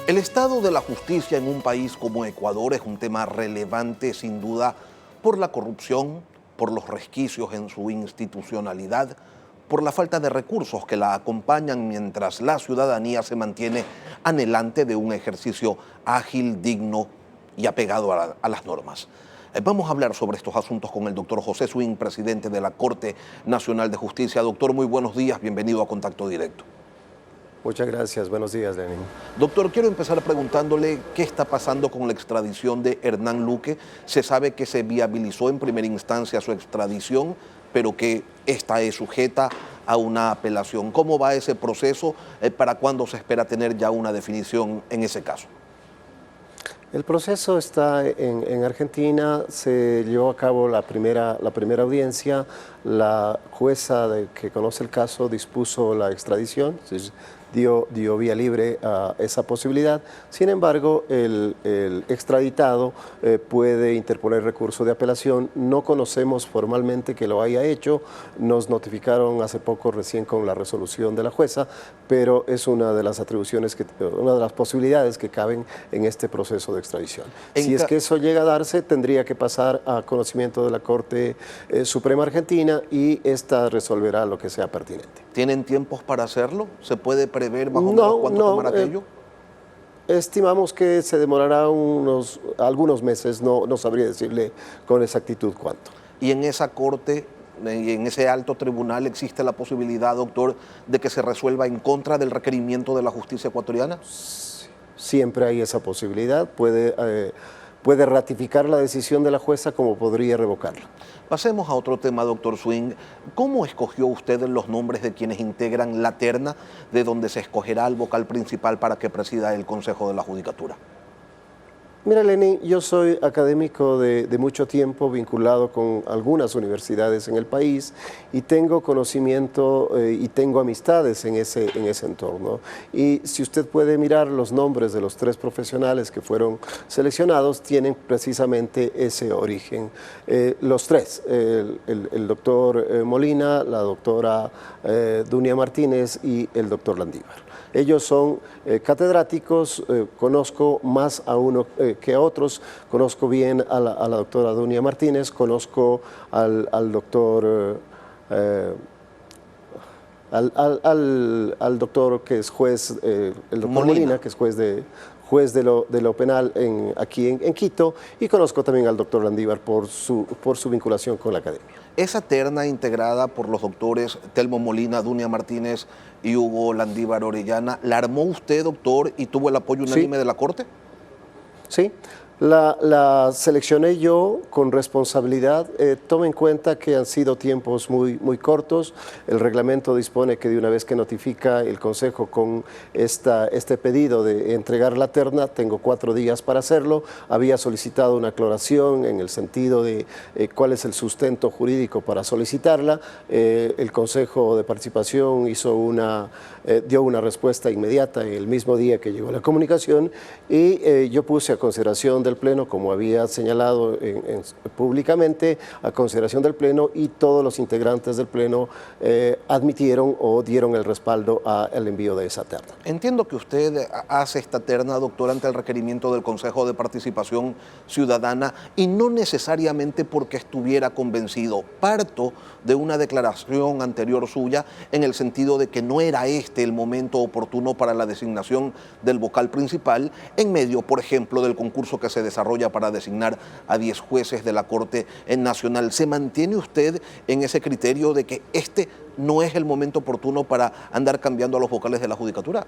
El estado de la justicia en un país como Ecuador es un tema relevante, sin duda, por la corrupción, por los resquicios en su institucionalidad, por la falta de recursos que la acompañan mientras la ciudadanía se mantiene anhelante de un ejercicio ágil, digno y apegado a las normas. Vamos a hablar sobre estos asuntos con el doctor José Swing, presidente de la Corte Nacional de Justicia. Doctor, muy buenos días, bienvenido a Contacto Directo. Muchas gracias, buenos días, Lenin. Doctor, quiero empezar preguntándole qué está pasando con la extradición de Hernán Luque. Se sabe que se viabilizó en primera instancia su extradición, pero que esta es sujeta a una apelación. ¿Cómo va ese proceso? ¿Para cuándo se espera tener ya una definición en ese caso? El proceso está en Argentina, se llevó a cabo la primera audiencia, la jueza que conoce el caso dispuso la extradición, dio vía libre a esa posibilidad. Sin embargo, el extraditado puede interponer recurso de apelación. No conocemos formalmente que lo haya hecho, nos notificaron hace poco recién con la resolución de la jueza, pero es una de las atribuciones, una de las posibilidades que caben en este proceso de extradición. Si es que eso llega a darse, tendría que pasar a conocimiento de la Corte Suprema Argentina y esta resolverá lo que sea pertinente. ¿Tienen tiempos para hacerlo? ¿Se puede prever más o menos cuánto tomará aquello? Estimamos que se demorará algunos meses, no sabría decirle con exactitud cuánto. ¿Y en esa corte, en ese alto tribunal, existe la posibilidad, doctor, de que se resuelva en contra del requerimiento de la justicia ecuatoriana? Siempre hay esa posibilidad, puede ratificar la decisión de la jueza como podría revocarla. Pasemos a otro tema, doctor Swing. ¿Cómo escogió usted los nombres de quienes integran la terna de donde se escogerá al vocal principal para que presida el Consejo de la Judicatura? Mira, Lenin, yo soy académico de mucho tiempo, vinculado con algunas universidades en el país y tengo conocimiento y tengo amistades en ese entorno. Y si usted puede mirar los nombres de los 3 profesionales que fueron seleccionados, tienen precisamente ese origen. Los 3, el doctor Molina, la doctora Dunia Martínez y el doctor Landívar. Ellos son catedráticos, conozco más a uno que a otros, conozco bien a la doctora Dunia Martínez, conozco al doctor al doctor que es juez, el doctor Molina, que es juez de lo penal aquí en Quito, y conozco también al doctor Landívar por su vinculación con la academia. Esa terna integrada por los doctores Telmo Molina, Dunia Martínez y Hugo Landívar Orellana, ¿la armó usted, doctor, y tuvo el apoyo unánime de la Corte? Sí. La seleccioné yo con responsabilidad. Tome en cuenta que han sido tiempos muy cortos. El reglamento dispone que de una vez que notifica el Consejo con este pedido de entregar la terna, tengo 4 días para hacerlo. Había solicitado una aclaración en el sentido de cuál es el sustento jurídico para solicitarla. El Consejo de Participación dio una respuesta inmediata en el mismo día que llegó la comunicación y yo puse a consideración del Pleno, como había señalado públicamente, a consideración del Pleno, y todos los integrantes del Pleno admitieron o dieron el respaldo al envío de esa terna. Entiendo que usted hace esta terna, doctor, ante el requerimiento del Consejo de Participación Ciudadana y no necesariamente porque estuviera convencido. Parto de una declaración anterior suya en el sentido de que no era este el momento oportuno para la designación del vocal principal en medio, por ejemplo, del concurso que se desarrolla para designar a 10 jueces de la Corte Nacional. ¿Se mantiene usted en ese criterio de que este no es el momento oportuno para andar cambiando a los vocales de la Judicatura?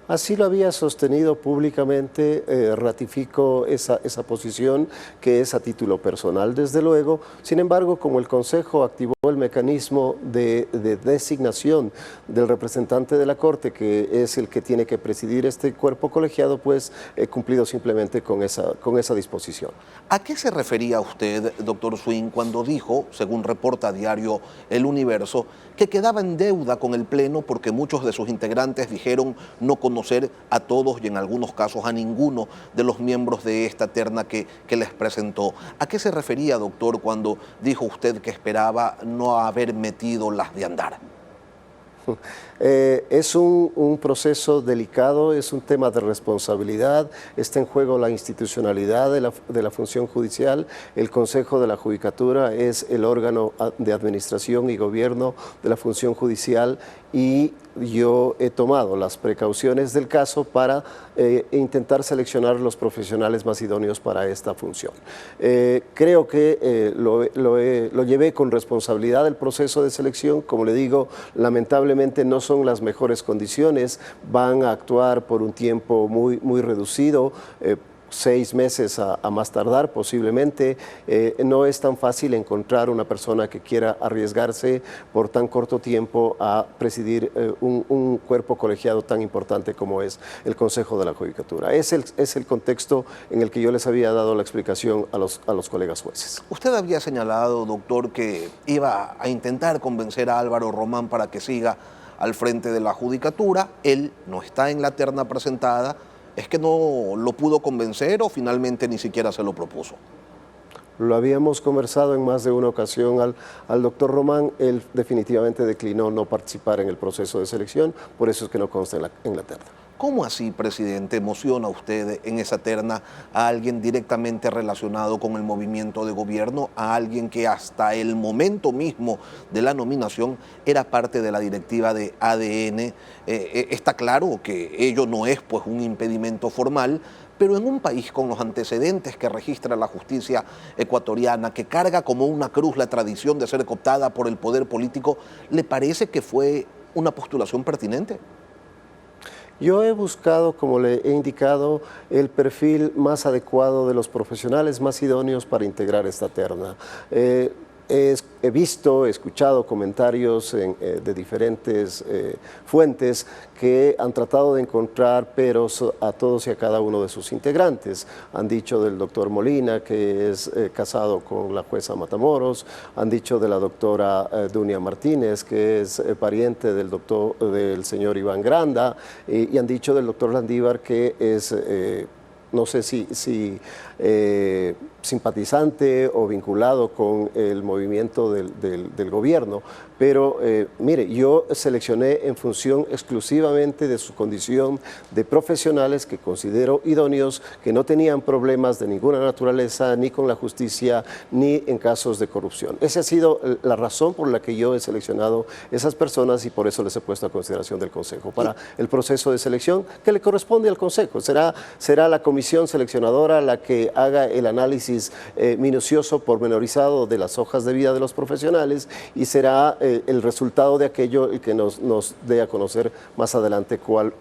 Así lo había sostenido públicamente, ratifico esa posición que es a título personal, desde luego. Sin embargo, como el Consejo activó el mecanismo de designación del representante de la Corte, que es el que tiene que presidir este cuerpo colegiado, pues he cumplido simplemente con esa disposición. ¿A qué se refería usted, doctor Swing, cuando dijo, según reporta diario El Universo, que quedaba en deuda con el Pleno porque muchos de sus integrantes dijeron no conocer a todos y en algunos casos a ninguno de los miembros de esta terna que les presentó? ¿A qué se refería, doctor, cuando dijo usted que esperaba no haber metido las de andar? Es un proceso delicado, es un tema de responsabilidad, está en juego la institucionalidad de la función judicial. El Consejo de la Judicatura es el órgano de administración y gobierno de la función judicial y yo he tomado las precauciones del caso para intentar seleccionar los profesionales más idóneos para esta función. Creo que lo llevé con responsabilidad el proceso de selección. Como le digo, lamentablemente no son las mejores condiciones, van a actuar por un tiempo muy reducido, 6 meses a más tardar posiblemente. No es tan fácil encontrar una persona que quiera arriesgarse por tan corto tiempo a presidir un cuerpo colegiado tan importante como es el Consejo de la Judicatura. Es el contexto en el que yo les había dado la explicación a los colegas jueces. Usted había señalado, doctor, que iba a intentar convencer a Álvaro Román para que siga al frente de la Judicatura. Él no está en la terna presentada. ¿Es que no lo pudo convencer o finalmente ni siquiera se lo propuso? Lo habíamos conversado en más de una ocasión al doctor Román. Él definitivamente declinó no participar en el proceso de selección, por eso es que no consta en la terna. ¿Cómo así, presidente, emociona usted en esa terna a alguien directamente relacionado con el movimiento de gobierno, a alguien que hasta el momento mismo de la nominación era parte de la directiva de ADN? Está claro que ello no es pues un impedimento formal, pero en un país con los antecedentes que registra la justicia ecuatoriana, que carga como una cruz la tradición de ser cooptada por el poder político, ¿le parece que fue una postulación pertinente? Yo he buscado, como le he indicado, el perfil más adecuado de los profesionales más idóneos para integrar esta terna. He visto, he escuchado comentarios de diferentes fuentes que han tratado de encontrar peros a todos y a cada uno de sus integrantes. Han dicho del doctor Molina, que es casado con la jueza Matamoros, han dicho de la doctora Dunia Martínez, que es pariente del señor Iván Granda, y han dicho del doctor Landívar, que es no sé si simpatizante o vinculado con el movimiento del gobierno, pero mire, yo seleccioné en función exclusivamente de su condición de profesionales que considero idóneos, que no tenían problemas de ninguna naturaleza, ni con la justicia, ni en casos de corrupción. Esa ha sido la razón por la que yo he seleccionado esas personas y por eso les he puesto a consideración del Consejo para el proceso de selección que le corresponde al Consejo. Será la comisión seleccionadora la que haga el análisis minucioso, pormenorizado de las hojas de vida de los profesionales y será el resultado de aquello el que nos dé a conocer más adelante cuál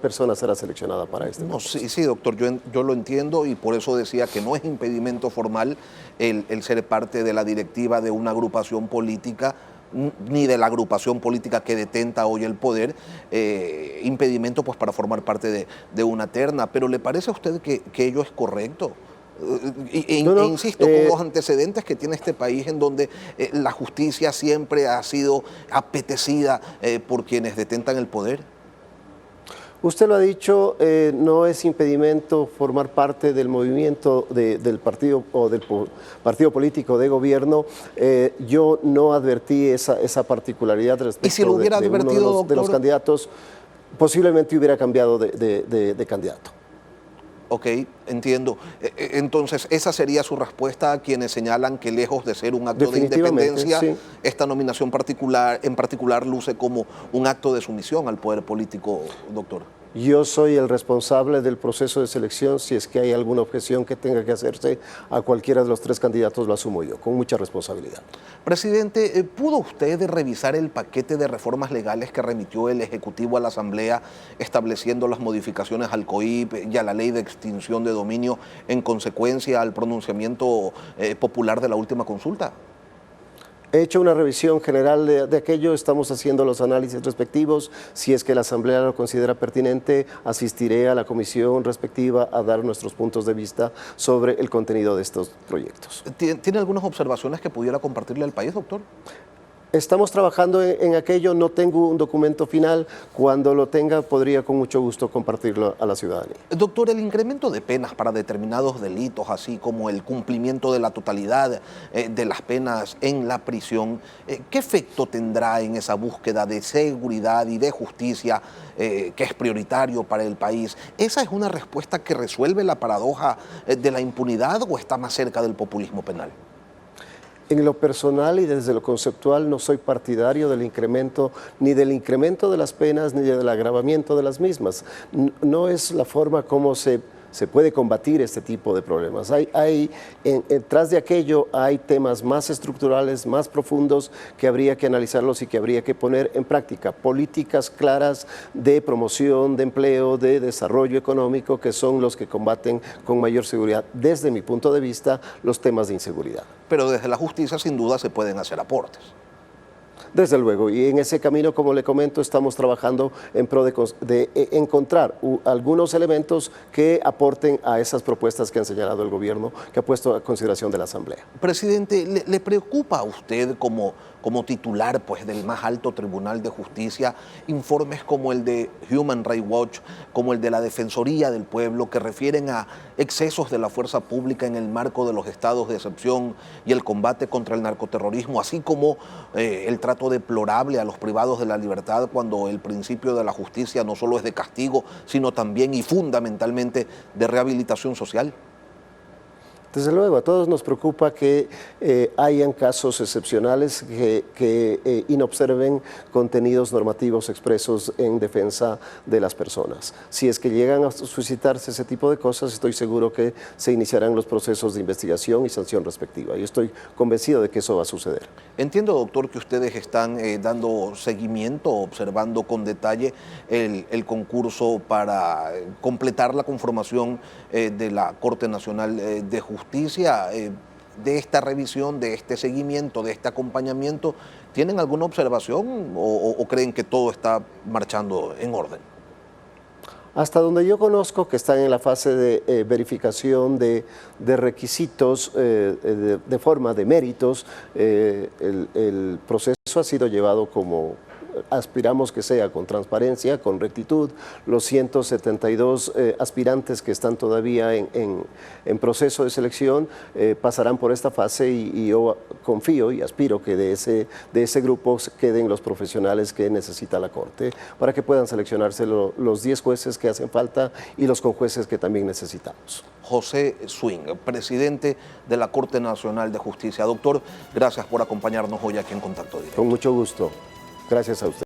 persona será seleccionada para este proceso. Sí, doctor, yo lo entiendo y por eso decía que no es impedimento formal el ser parte de la directiva de una agrupación política, ni de la agrupación política que detenta hoy el poder, impedimento pues para formar parte de una terna. Pero ¿le parece a usted que ello es correcto? Insisto, con los antecedentes que tiene este país en donde la justicia siempre ha sido apetecida por quienes detentan el poder. Usted lo ha dicho, no es impedimento formar parte del movimiento del partido o del partido político de gobierno. Yo no advertí esa particularidad respecto ¿Y si lo hubiera advertido, de los candidatos, posiblemente hubiera cambiado de candidato. Ok, entiendo. Entonces, esa sería su respuesta a quienes señalan que lejos de ser un acto de independencia, sí, esta nominación en particular luce como un acto de sumisión al poder político, doctor. Yo soy el responsable del proceso de selección. Si es que hay alguna objeción que tenga que hacerse a cualquiera de los 3 candidatos, lo asumo yo, con mucha responsabilidad. Presidente, ¿pudo usted revisar el paquete de reformas legales que remitió el Ejecutivo a la Asamblea estableciendo las modificaciones al COIP y a la Ley de Extinción de Dominio en consecuencia al pronunciamiento popular de la última consulta? He hecho una revisión general de aquello, estamos haciendo los análisis respectivos. Si es que la Asamblea lo considera pertinente, asistiré a la comisión respectiva a dar nuestros puntos de vista sobre el contenido de estos proyectos. ¿Tiene algunas observaciones que pudiera compartirle al país, doctor? Estamos trabajando en aquello, no tengo un documento final. Cuando lo tenga, podría con mucho gusto compartirlo a la ciudadanía. Doctor, el incremento de penas para determinados delitos, así como el cumplimiento de la totalidad de las penas en la prisión, ¿qué efecto tendrá en esa búsqueda de seguridad y de justicia que es prioritario para el país? ¿Esa es una respuesta que resuelve la paradoja de la impunidad o está más cerca del populismo penal? En lo personal y desde lo conceptual no soy partidario del incremento, ni del incremento de las penas, ni del agravamiento de las mismas. No es la forma como se puede combatir este tipo de problemas. Tras de aquello hay temas más estructurales, más profundos, que habría que analizarlos y que habría que poner en práctica. Políticas claras de promoción, de empleo, de desarrollo económico, que son los que combaten con mayor seguridad, desde mi punto de vista, los temas de inseguridad. Pero desde la justicia sin duda se pueden hacer aportes. Desde luego, y en ese camino, como le comento, estamos trabajando en pro de encontrar algunos elementos que aporten a esas propuestas que han señalado el gobierno, que ha puesto a consideración de la Asamblea. Presidente, ¿le preocupa a usted como titular pues, del más alto tribunal de justicia informes como el de Human Rights Watch, como el de la Defensoría del Pueblo, que refieren a excesos de la fuerza pública en el marco de los estados de excepción y el combate contra el narcoterrorismo, así como el trato deplorable a los privados de la libertad cuando el principio de la justicia no solo es de castigo, sino también y fundamentalmente de rehabilitación social? Desde luego, a todos nos preocupa que hayan casos excepcionales que inobserven contenidos normativos expresos en defensa de las personas. Si es que llegan a suscitarse ese tipo de cosas, estoy seguro que se iniciarán los procesos de investigación y sanción respectiva. Y estoy convencido de que eso va a suceder. Entiendo, doctor, que ustedes están dando seguimiento, observando con detalle el concurso para completar la conformación de la Corte Nacional de Justicia. De esta revisión, de este seguimiento, de este acompañamiento, ¿tienen alguna observación o creen que todo está marchando en orden? Hasta donde yo conozco, que están en la fase de verificación de requisitos de forma de méritos, el proceso ha sido llevado como aspiramos que sea, con transparencia, con rectitud. Los 172 aspirantes que están todavía en proceso de selección pasarán por esta fase y yo confío y aspiro que de ese grupo queden los profesionales que necesita la Corte para que puedan seleccionarse los 10 jueces que hacen falta y los conjueces que también necesitamos. José Swing, presidente de la Corte Nacional de Justicia. Doctor, gracias por acompañarnos hoy aquí en Contacto Directo. Con mucho gusto. Gracias a usted.